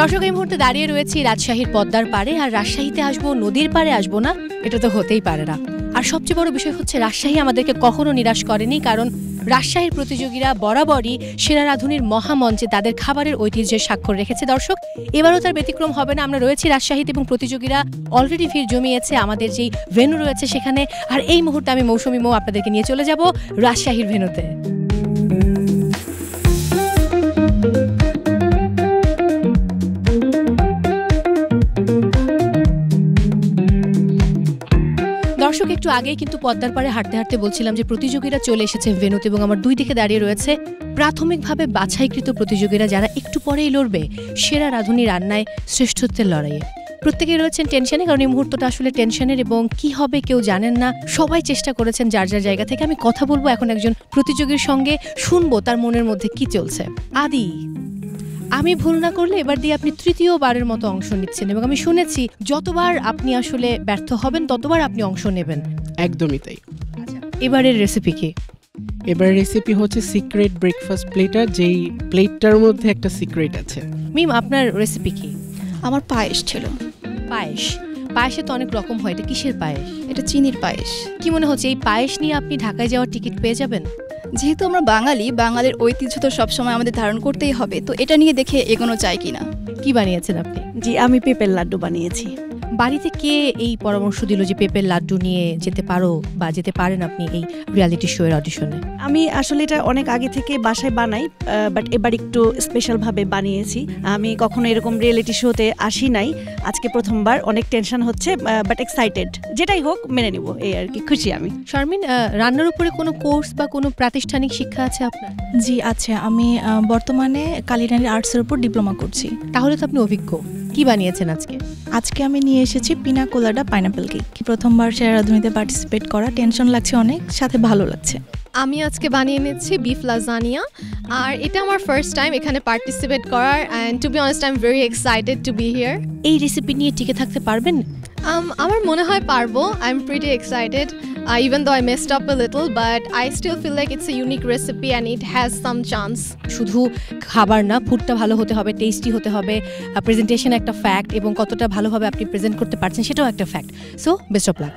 দর্শক, এই মুহূর্তে দাঁড়িয়ে রয়েছি রাজশাহীর পদ্মার পাড়ে। আর রাজশাহীতে আসবো, নদীর পাড়ে আসবো না, এটা তো হতেই পারে না। আর সবচেয়ে বড় বিষয় হচ্ছে রাজশাহী আমাদেরকে কখনো নিরাশ করেনি, কারণ রাজশাহীর প্রতিযোগীরা বরাবরই সেরা রাঁধুনির মহামঞ্চে তাদের খাবারের ঐতিহ্যের স্বাক্ষর রেখেছে। দর্শক, এবারও তার ব্যতিক্রম হবে না। আমরা রয়েছি রাজশাহীতে এবং প্রতিযোগীরা অলরেডি ভিড় জমিয়েছে আমাদের যেই ভেন্যু রয়েছে সেখানে। আর এই মুহূর্তে আমি মৌসুমী মৌ আপনাদেরকে নিয়ে চলে যাব রাজশাহীর ভেন্যুতে। দর্শক, একটু আগেই কিন্তু পদ্মার পাড়ে হাঁটতে হাঁটতে বলছিলাম যে প্রতিযোগীরা চলে এসেছে ভেন্যুতে এবং আমার দুই দিকে দাঁড়িয়ে রয়েছে প্রাথমিকভাবে বাছাইকৃত প্রতিযোগীরা, যারা একটু পরেই লড়বে সেরা রাঁধুনি রান্নায় শ্রেষ্ঠত্বের লড়াইয়ে। প্রত্যেকেই রয়েছেন টেনশনে, কারণ এই মুহূর্তটা আসলে টেনশনের এবং কি হবে কেউ জানেন না। সবাই চেষ্টা করেছেন যার যার জায়গা থেকে। আমি কথা বলবো এখন একজন প্রতিযোগীর সঙ্গে, শুনবো তার মনের মধ্যে কি চলছে। আদি, আমি ভুল না করলে এবার দিয়ে আপনি তৃতীয়বারের মতো অংশ নিচ্ছেন এবং আমি শুনেছি যতবার আপনি আসলে ব্যর্থ হবেন ততবার আপনি অংশ নেবেন। একদমই তাই। আচ্ছা, এবারের রেসিপি কি? এবার রেসিপি হচ্ছে সিক্রেট ব্রেকফাস্ট প্লেটার, যেই প্লেটটার মধ্যে একটা সিক্রেট আছে। মিম, আপনার রেসিপি কি? আমার পায়েস ছিল। পায়েস? পায়েসে তো অনেক রকম হয়, এটা কিসের পায়েস? এটা চিনির পায়েস। কি মনে হচ্ছে এই পায়েস নিয়ে আপনি ঢাকায় যাওয়ার টিকিট পেয়ে যাবেন? যেহেতু আমরা বাঙালি, বাঙালির ঐতিহ্য তো সবসময় আমাদের ধারণ করতেই হবে, তো এটা নিয়ে দেখে এগোনো চাই কিনা। কি বানিয়েছেন আপনি? জি, আমি পেঁপের লাড্ডু বানিয়েছি। বাড়িতে কে এই পরামর্শ দিল যে পেঁপের লাড্ডু নিয়ে যেতে পারো বা যেতে পারেন আপনি এই রিয়ালিটি শো এর অডিশনে? আমি আসলে এটা অনেক আগে থেকে বাসায় বানাই, বাট এবার একটু স্পেশালভাবে বানিয়েছি। আমি কখনো এরকম রিয়েলিটি শোতে আসি নাই, আজকে প্রথমবার। অনেক টেনশন হচ্ছে, বাট এক্সাইটেড। যেটাই হোক মেনে নিব, এই আর কি, খুশি আমি। শারমিন, রান্নার উপরে কোনো কোর্স বা কোনো প্রাতিষ্ঠানিক শিক্ষা আছে আপনার? জি আছে, আমি বর্তমানে কালিরানি আর্টসের উপর ডিপ্লোমা করছি। তাহলে তো আপনি অভিজ্ঞ। কি বানিয়েছেন আজকে? আজকে আমি নিয়ে এসেছি পিনা কোলাডা পাইনাপেল কেক। প্রথমবার সেরা রাঁধুনিতে পার্টিসিপেট করা, টেনশন লাগছে অনেক, সাথে ভালো লাগছে। আমি আজকে বানিয়ে নিচ্ছি বিফ লাজানিয়া, আর এটা আমার ফার্স্ট টাইম এখানে পার্টিসিপেট করার, and to be honest I am very excited to be here. এই রেসিপি নিয়ে টিকে থাকতে পারবেন? আমার মনে হয় পারবো। I am pretty excited, even though I messed up a little, but I still feel like it's a unique recipe and it has some chance. শুধু খাবার না, ফুডটা ভালো হতে হবে, টেস্টি হতে হবে, প্রেজেন্টেশন একটা ফ্যাক্ট এবং কতটা ভালোভাবে আপনি প্রেজেন্ট করতে পারছেন সেটাও একটা fact. So best of luck.